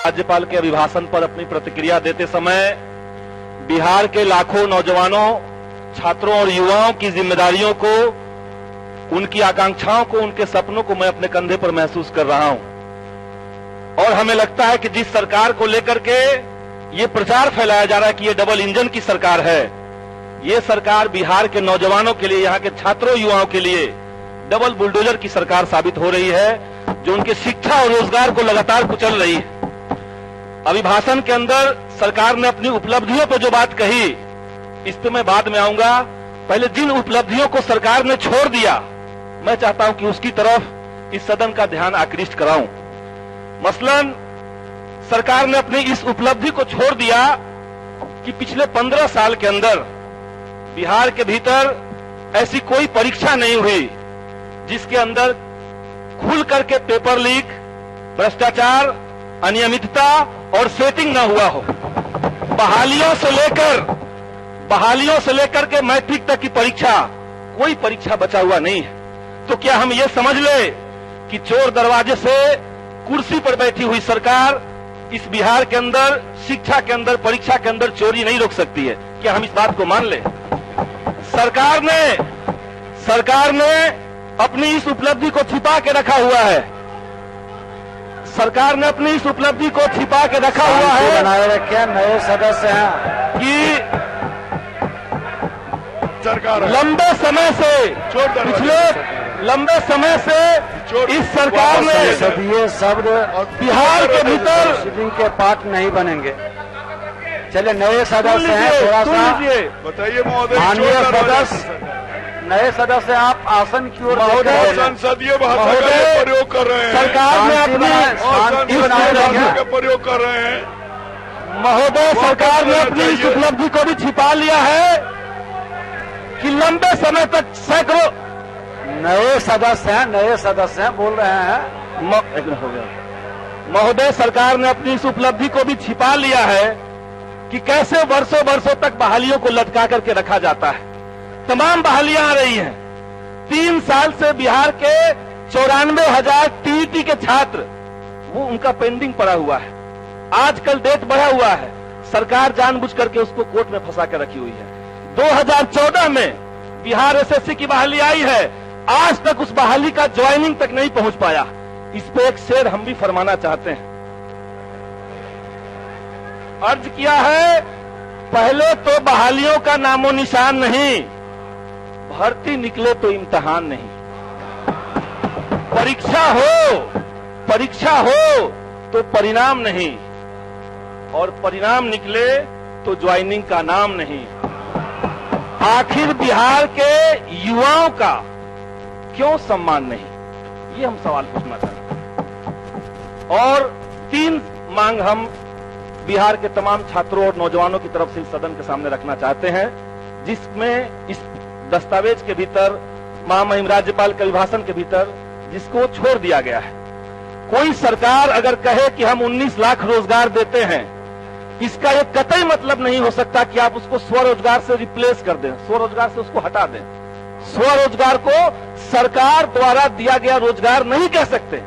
राज्यपाल के अभिभाषण पर अपनी प्रतिक्रिया देते समय बिहार के लाखों नौजवानों, छात्रों और युवाओं की जिम्मेदारियों को, उनकी आकांक्षाओं को, उनके सपनों को मैं अपने कंधे पर महसूस कर रहा हूं। और हमें लगता है कि जिस सरकार को लेकर के ये प्रचार फैलाया जा रहा है कि ये डबल इंजन की सरकार है, ये सरकार बिहार के नौजवानों के लिए, यहाँ के छात्रों युवाओं के लिए डबल बुलडोजर की सरकार साबित हो रही है, जो उनके शिक्षा और रोजगार को लगातार कुचल रही है। अभिभाषण के अंदर सरकार ने अपनी उपलब्धियों पर जो बात कही, इस पे मैं बाद में आऊंगा। पहले जिन उपलब्धियों को सरकार ने छोड़ दिया, मैं चाहता हूं कि उसकी तरफ इस सदन का ध्यान आकृष्ट कराऊं। मसलन सरकार ने अपनी इस उपलब्धि को छोड़ दिया कि पिछले 15 साल के अंदर बिहार के भीतर ऐसी कोई परीक्षा नहीं हुई जिसके अंदर खुल करके पेपर लीक, भ्रष्टाचार, अनियमितता और सेटिंग न हुआ हो। बहालियों से लेकर के मैट्रिक तक की परीक्षा, कोई परीक्षा बचा हुआ नहीं है। तो क्या हम ये समझ ले कि चोर दरवाजे से कुर्सी पर बैठी हुई सरकार इस बिहार के अंदर, शिक्षा के अंदर, परीक्षा के अंदर चोरी नहीं रोक सकती है? क्या हम इस बात को मान ले? सरकार ने अपनी इस उपलब्धि को छिपा के रखा हुआ है। सरकार ने अपनी इस उपलब्धि को छिपा के रखा हुआ है। बनाए रखे नए सदस्य हैं कि सरकार लंबे समय से इस सरकार ने ये शब्द बिहार के भीतर सिटिंग के पार्ट नहीं बनेंगे। चलिए, नए सदस्य हैं, थोड़ा सा बताइए महोदय। माननीय सदस्य, नए सदस्य आप आसन की ओर संसदीय भाषा का प्रयोग कर रहे हैं। सरकार ने शांति बनाए रखने का प्रयोग कर रहे हैं। महोदय, सरकार ने अपनी इस उपलब्धि को भी छिपा लिया है कि लंबे समय तक सैकड़ों नए सदस्य हैं बोल रहे हैं। एक मिनट हो गया। महोदय, सरकार ने अपनी इस उपलब्धि को भी छिपा लिया है कि कैसे वर्षों तक बहालियों को लटका करके रखा जाता है। तमाम बहालियां आ रही हैं। 3 साल से बिहार के 94,000 टीईटी के छात्र, वो उनका पेंडिंग पड़ा हुआ है। आजकल डेट बढ़ा हुआ है। सरकार जानबूझ करके उसको कोर्ट में फंसा कर रखी हुई है। 2014 में बिहार एसएससी की बहाली आई है, आज तक उस बहाली का ज्वाइनिंग तक नहीं पहुंच पाया। इस पे एक शेर हम भी फरमाना चाहते हैं। अर्ज किया है, पहले तो बहालियों का नामो निशान नहीं, भर्ती निकले तो इम्तिहान नहीं। परीक्षा हो तो परिणाम नहीं, और परिणाम निकले तो ज्वाइनिंग का नाम नहीं। आखिर बिहार के युवाओं का क्यों सम्मान नहीं, ये हम सवाल पूछना चाहते हैं। और 3 मांग हम बिहार के तमाम छात्रों और नौजवानों की तरफ से इस सदन के सामने रखना चाहते हैं, जिसमें इस दस्तावेज के भीतर, महामहिम राज्यपाल के अभिभाषण के भीतर, जिसको छोड़ दिया गया है। कोई सरकार अगर कहे कि हम 19 लाख रोजगार देते हैं, इसका ये कतई मतलब नहीं हो सकता कि आप उसको स्वरोजगार से रिप्लेस कर दें, स्वरोजगार से उसको हटा दें। स्वरोजगार को सरकार द्वारा दिया गया रोजगार नहीं कह सकते।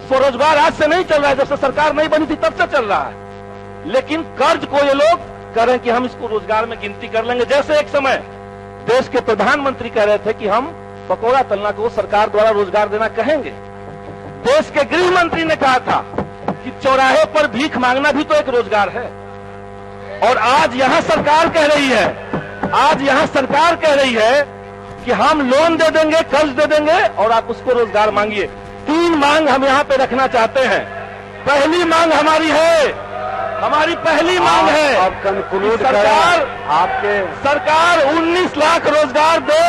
स्वरोजगार आज से नहीं चल रहा है, जब से सरकार नहीं बनी थी तब से चल रहा है। लेकिन कर्ज को ये लोग कह रहे हैं कि हम इसको रोजगार में गिनती कर लेंगे। जैसे एक समय देश के प्रधानमंत्री कह रहे थे कि हम पकौड़ा तलना को सरकार द्वारा रोजगार देना कहेंगे। देश के गृह मंत्री ने कहा था कि चौराहे पर भीख मांगना भी तो एक रोजगार है। और आज यहां सरकार कह रही है कि हम लोन दे देंगे, कर्ज दे देंगे और आप उसको रोजगार मांगिए। 3 मांग हम यहां पे रखना चाहते हैं। पहली मांग हमारी पहली मांग है, आप कंक्लूड सरकार 19 लाख रोजगार दे।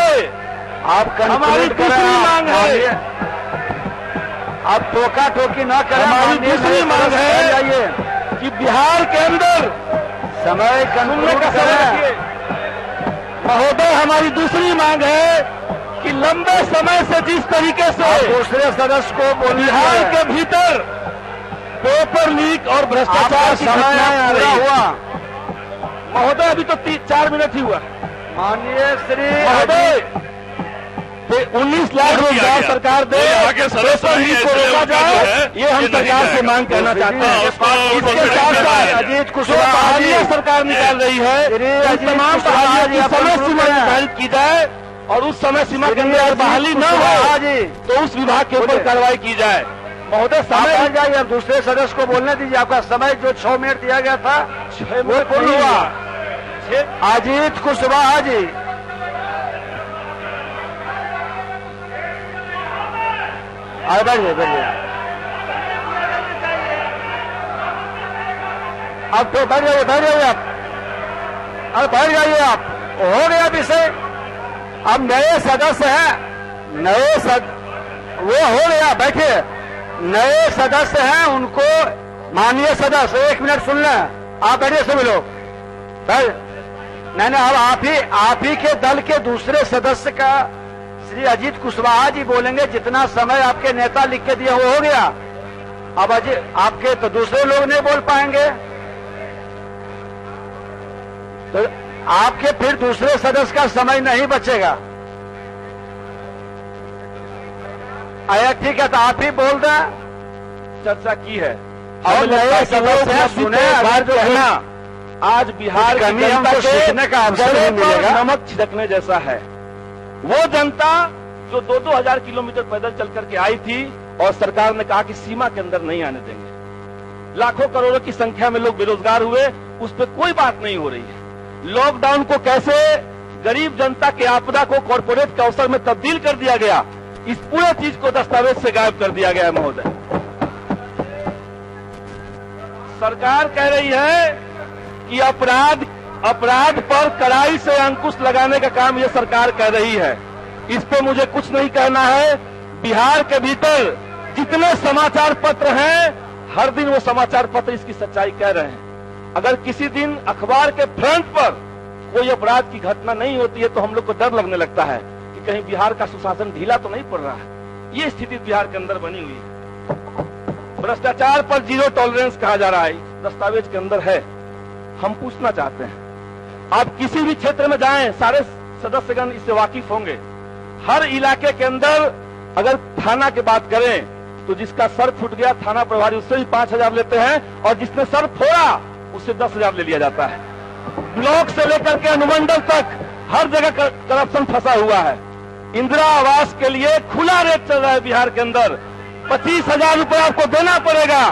हमारी दूसरी मांग है, आप टोका टोकी न करें। हमारी दूसरी मांग है कि बिहार के अंदर समय कंक्लूड का समय रखिए। महोदय, हमारी दूसरी मांग है कि लंबे समय से जिस तरीके से दूसरे सदस्य को बिहार के भीतर पेपर लीक और भ्रष्टाचार की घटना आ रही हुआ। महोदय, अभी तो 4 मिनट ही हुआ। माननीय श्री महोदय, 19 लाख रोजगार सरकार दे, यहाँ के सदस्य पेपर नहीं, लीक को ऐसे रोका लोग जो जाए, है, ये हम ये नहीं सरकार से जाएगा। मांग करना चाहते हाँ, हैं। उसको इसके साथ साथ अजीत जो कुशवाहा बहालियां जी, सरकार निकाल रही है, उन अजीत तमाम कुशवाहा बहालियों जी, की अपन समय सुन सीमा रहे हैं। निर्धारित की जाए और उस समय सीमा के अंदर अगर बहाली न कुशवाहा हो जी, तो उस विभाग के ऊपर बोलिए। कार्रवाई की जाए। महोदय आप समय बैठ जाइए, अब दूसरे सदस्य को बोलने दीजिए। आपका समय जो 6 मिनट दिया गया था 6 वो मिनट पूर्ण नहीं हुआ। हुआ। अजीत कुशवाहा जी, आगे बैठिए बैठिए। अब तो बैठ जाइए आप। अब बैठ जाइए आप। हो गया विषय। अब नए सदस्य हैं, वो हो गया, बैठिए। नए सदस्य हैं, उनको माननीय सदस्य 1 मिनट सुन लें। आप बैठिए सभी लोग। नहीं, अब आप ही के दल के दूसरे सदस्य का श्री अजीत कुशवाहा जी बोलेंगे। जितना समय आपके नेता लिख के दिए वो हो गया। अब आपके तो दूसरे लोग नहीं बोल पाएंगे, तो आपके फिर दूसरे सदस्य का समय नहीं बचेगा। आया ठीक है, तो आप ही बोल दें। चर्चा की है और नए सदस्य हैं, सुने अगर जो कहना आज बिहार की कमी जनता हमको के सीखने का अवसर गले नहीं पर मिलेगा। नमक छिड़कने जैसा है। वो जनता जो 2-2 हजार किलोमीटर पैदल चल करके आई थी और सरकार ने कहा कि सीमा के अंदर नहीं आने देंगे। लाखों करोड़ों की संख्या में लोग बेरोजगार हुए, उस पर कोई बात नहीं हो रही है। लॉकडाउन को कैसे गरीब जनता के आपदा को कॉर्पोरेट के अवसर में तब्दील कर दिया गया, इस पूरे चीज को दस्तावेज से गायब कर दिया गया है। महोदय, सरकार कह रही है कि अपराध पर कड़ाई से अंकुश लगाने का काम ये सरकार कर रही है। इस पे मुझे कुछ नहीं कहना है। बिहार के भीतर जितने समाचार पत्र हैं, हर दिन वो समाचार पत्र इसकी सच्चाई कह रहे हैं। अगर किसी दिन अखबार के फ्रंट पर कोई अपराध की घटना नहीं होती है तो हम लोग को डर लगने लगता है कि कहीं बिहार का सुशासन ढीला तो नहीं पड़ रहा है। ये स्थिति बिहार के अंदर बनी हुई है। भ्रष्टाचार पर 0 टॉलरेंस कहा जा रहा है, दस्तावेज के अंदर है। हम पूछना चाहते हैं, आप किसी भी क्षेत्र में जाएं, सारे सदस्यगण इससे वाकिफ होंगे। हर इलाके के अंदर अगर थाना की बात करें तो जिसका सर फूट गया थाना प्रभारी उससे भी 5,000 लेते हैं और जिसने सर फोड़ा उससे 10,000 ले लिया जाता है। ब्लॉक से लेकर के अनुमंडल तक हर जगह करप्शन फंसा हुआ है। इंदिरा आवास के लिए खुला रेट चल रहा है बिहार के अंदर। 25,000 रुपए आपको देना पड़ेगा।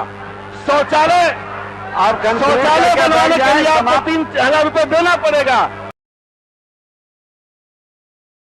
शौचालय बनवाने के लिए आपको 3,000 रुपए देना पड़ेगा।